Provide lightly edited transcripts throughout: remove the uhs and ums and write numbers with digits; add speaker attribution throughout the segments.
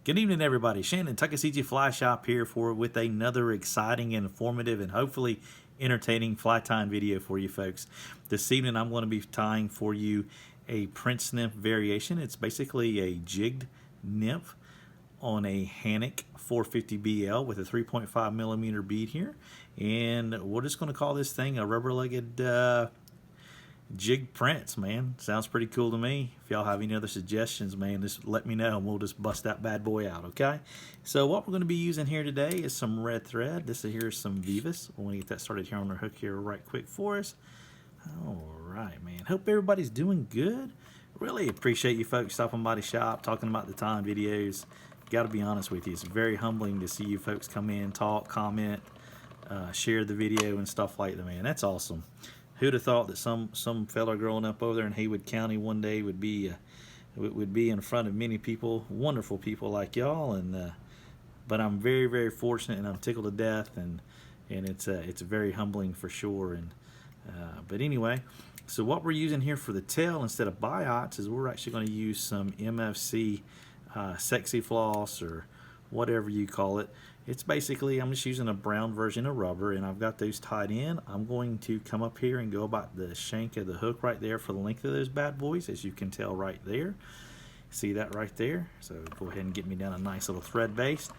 Speaker 1: Good evening, everybody. Shannon, Tuckasegee Fly Shop here with another exciting, informative, and hopefully entertaining fly tying video for you folks. This evening, I'm going to be tying for you a Prince Nymph variation. It's basically a jigged nymph on a Hannock 450BL with a 3.5 millimeter bead here, and we're just going to call this thing a rubber-legged jig prince, man. Sounds pretty cool to me. If y'all have any other suggestions, man, just let me know and we'll just bust that bad boy out, okay? So what we're going to be using here today is some red thread. This is here is some Vivas. We're going to get that started here on our hook here right quick for us. All right, man. Hope everybody's doing good. Really appreciate you folks stopping by the shop, talking about the time videos. Got to be honest with you, it's very humbling to see you folks come in, talk, comment, share the video and stuff like that, man. That's awesome. Who'd have thought that some fella growing up over there in Haywood County one day would be in front of many people, wonderful people like y'all, and but I'm very, very fortunate, and I'm tickled to death, and it's very humbling for sure. And but anyway, so what we're using here for the tail instead of biots is we're actually going to use some MFC sexy floss or whatever you call it. It's basically, I'm just using a brown version of rubber, and I've got those tied in. I'm going to come up here and go about the shank of the hook right there for the length of those bad boys, as you can tell right there. See that right there? So go ahead and get me down a nice little thread base.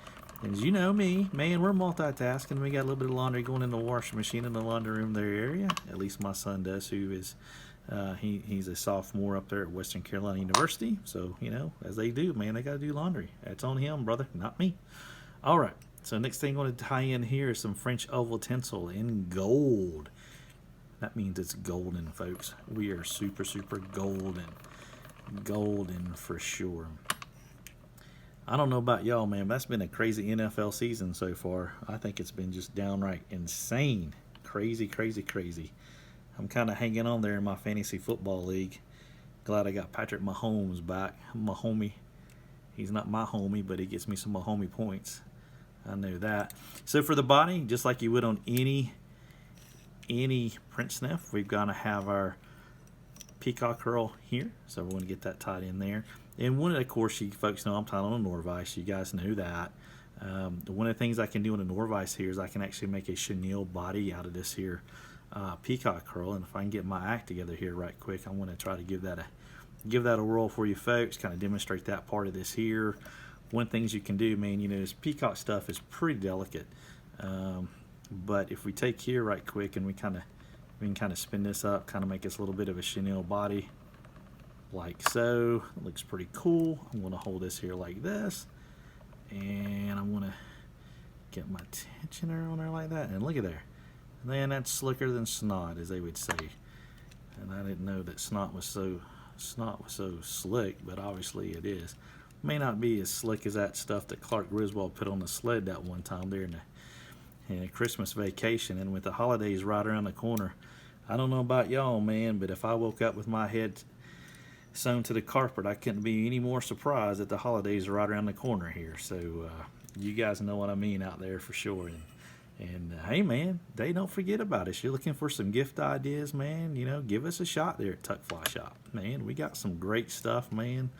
Speaker 1: And as you know me, man, we're multitasking. We got a little bit of laundry going in the washing machine in the laundry room there area. At least my son does, who is, he's a sophomore up there at Western Carolina University. So, you know, as they do, man, they got to do laundry. That's on him, brother, not me. All right. So next thing I'm going to tie in here is some French oval tinsel in gold. That means it's golden, folks. We are super, super golden. Golden for sure. I don't know about y'all, man, but that's been a crazy NFL season so far. I think it's been just downright insane. Crazy, crazy, crazy. I'm kind of hanging on there in my fantasy football league. Glad I got Patrick Mahomes back. My homie. He's not my homie, but he gets me some Mahomes points. I know that. So for the body, just like you would on any Prince Nymph, we're going to have our peacock HERL here. So we're going to get that tied in there. And one of the, of course, you folks know I'm tied on a NORVISE. You guys know that. One of the things I can do on a NORVISE here is I can actually make a chenille body out of this here peacock HERL. And if I can get my act together here right quick, I'm going to try to give that a whirl for you folks, kind of demonstrate that part of this here. One of the things you can do, man, you know, this peacock stuff is pretty delicate. But if we take here right quick and we can kind of spin this up, kind of make this a little bit of a chenille body, like so. It looks pretty cool. I'm going to hold this here like this, and I'm going to get my tensioner on there like that, and look at there. Man, that's slicker than snot, as they would say. And I didn't know that snot was so slick, but obviously it is. May not be as slick as that stuff that Clark Griswold put on the sled that one time there in a Christmas vacation. And with the holidays right around the corner, I don't know about y'all, man, but if I woke up with my head sewn to the carpet, I couldn't be any more surprised that the holidays are right around the corner here. So you guys know what I mean out there for sure. And hey, man, they don't forget about us. You're looking for some gift ideas, man, you know, give us a shot there at Tuck Fly Shop. Man, we got some great stuff, man.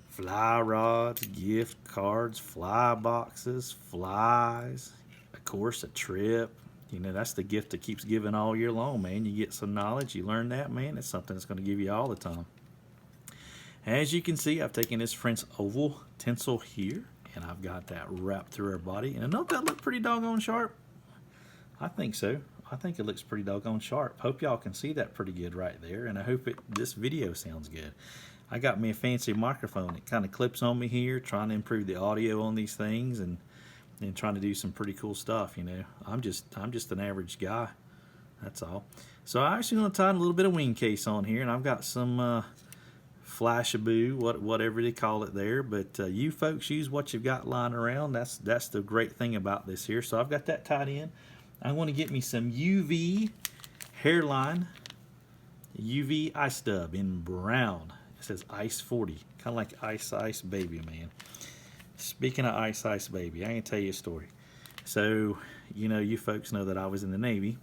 Speaker 1: Fly rods, gift cards, fly boxes, flies, of course, a trip. You know, that's the gift that keeps giving all year long, man. You get some knowledge, you learn that, man. It's something that's going to give you all the time. As you can see, I've taken this French oval tinsel here, and I've got that wrapped through our body. And don't that look pretty doggone sharp? I think so. I think it looks pretty doggone sharp. Hope y'all can see that pretty good right there, and I hope this video sounds good. I got me a fancy microphone. It kind of clips on me here, trying to improve the audio on these things and trying to do some pretty cool stuff, you know. I'm just an average guy. That's all. So I'm actually going to tie a little bit of wing case on here, and I've got some FLASHABOU, whatever they call it there. But you folks use what you've got lying around. That's the great thing about this here. So I've got that tied in. I want to get me some UV hairline, UV ice dub in brown. It says Ice 40, kind of like Ice Baby, man. Speaking of Ice Baby, I can tell you a story. So, you know, you folks know that I was in the Navy,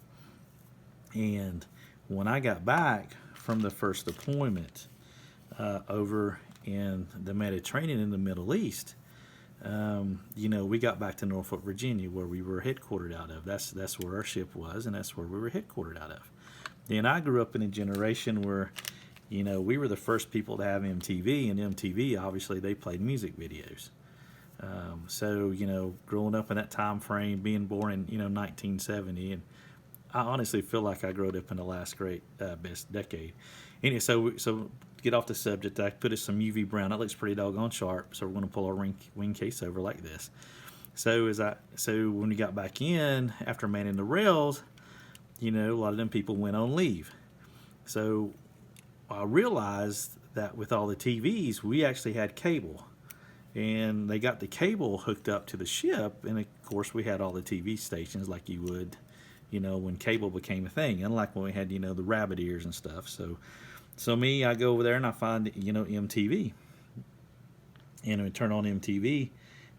Speaker 1: and when I got back from the first deployment over in the Mediterranean in the Middle East, you know, we got back to Norfolk, Virginia, where we were headquartered out of. That's where our ship was, and that's where we were headquartered out of. And I grew up in a generation where, you know, we were the first people to have MTV, and MTV, obviously, they played music videos. So, you know, growing up in that time frame, being born in, you know, 1970, and I honestly feel like I grew up in the last great best decade. Anyway, so to get off the subject, I put some UV brown. That looks pretty doggone sharp. So we're going to pull our wing case over like this. So when we got back in after manning the rails, you know, a lot of them people went on leave. So I realized that with all the TVs, we actually had cable. And they got the cable hooked up to the ship, and of course we had all the TV stations like you would, you know, when cable became a thing, unlike when we had, you know, the rabbit ears and stuff. So me, I go over there and I find, you know, MTV, and we turn on MTV,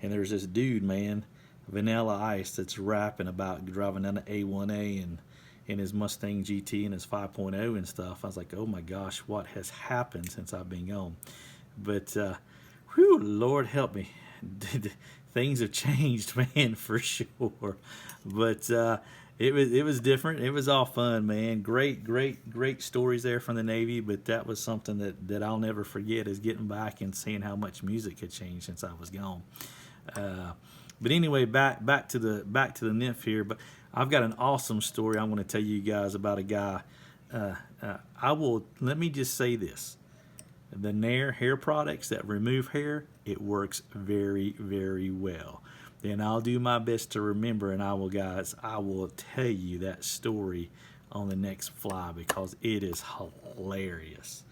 Speaker 1: and there's this dude, man, Vanilla Ice, that's rapping about driving down the A1A and in his Mustang GT and his 5.0 and stuff. I was like, oh my gosh, what has happened since I've been gone? But whew, Lord help me. Things have changed, man, for sure. But it was different. It was all fun, man. Great stories there from the Navy. But that was something that I'll never forget, is getting back and seeing how much music had changed since I was gone. But anyway, back to the Nymph here. But I've got an awesome story I want to tell you guys about a guy. Let me just say this. The Nair hair products that remove hair, it works very, very well. And I'll do my best to remember, and I will tell you that story on the next fly, because it is hilarious.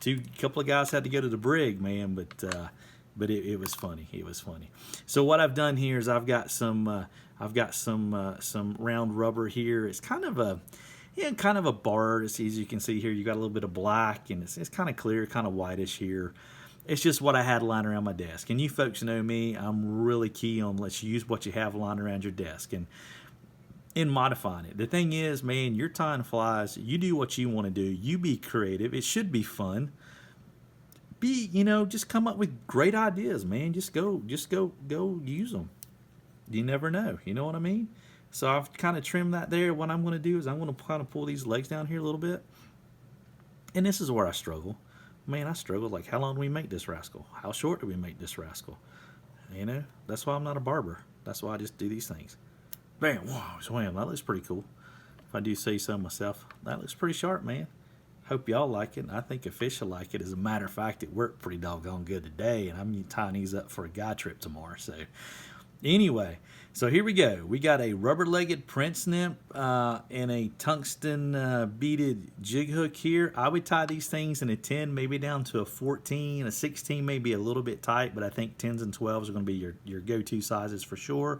Speaker 1: A couple of guys had to go to the brig, man, but it was funny. It was funny. So what I've done here is I've got some round rubber here. It's kind of a bar. As you can see here, you got a little bit of black, and it's kind of clear, kind of whitish here. It's just what I had lying around my desk. And you folks know me, I'm really key on let's use what you have lying around your desk and in modifying it. The thing is, man, you're tying flies. You do what you want to do. You be creative. It should be fun. Just come up with great ideas, man. Just go use them. You never know. You know what I mean? So I've kind of trimmed that there. What I'm going to do is I'm going to kind of pull these legs down here a little bit. And this is where I struggle. Man, I struggle. Like, how long do we make this rascal? How short do we make this rascal? You know, that's why I'm not a barber. That's why I just do these things. Bam, whoa, swam. That looks pretty cool. If I do say so myself, that looks pretty sharp, man. Hope y'all like it. I think a fish will like it. As a matter of fact, it worked pretty doggone good today, and I'm tying these up for a guy trip tomorrow. So anyway, so here we go. We got a rubber-legged Prince Nymph and a tungsten beaded jig hook here. I would tie these things in a 10, maybe down to a 14. A 16 may be a little bit tight, but I think 10s and 12s are going to be your go-to sizes for sure.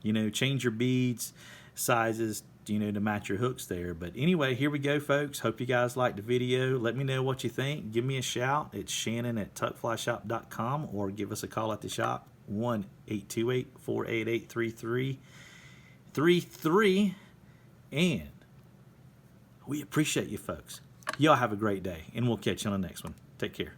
Speaker 1: You know, change your beads, sizes, you know, to match your hooks there. But anyway, here we go, folks. Hope you guys liked the video. Let me know what you think. Give me a shout. It's Shannon at tuckflyshop.com, or give us a call at the shop, 1-828-488-3333. And we appreciate you folks. Y'all have a great day, and we'll catch you on the next one. Take care.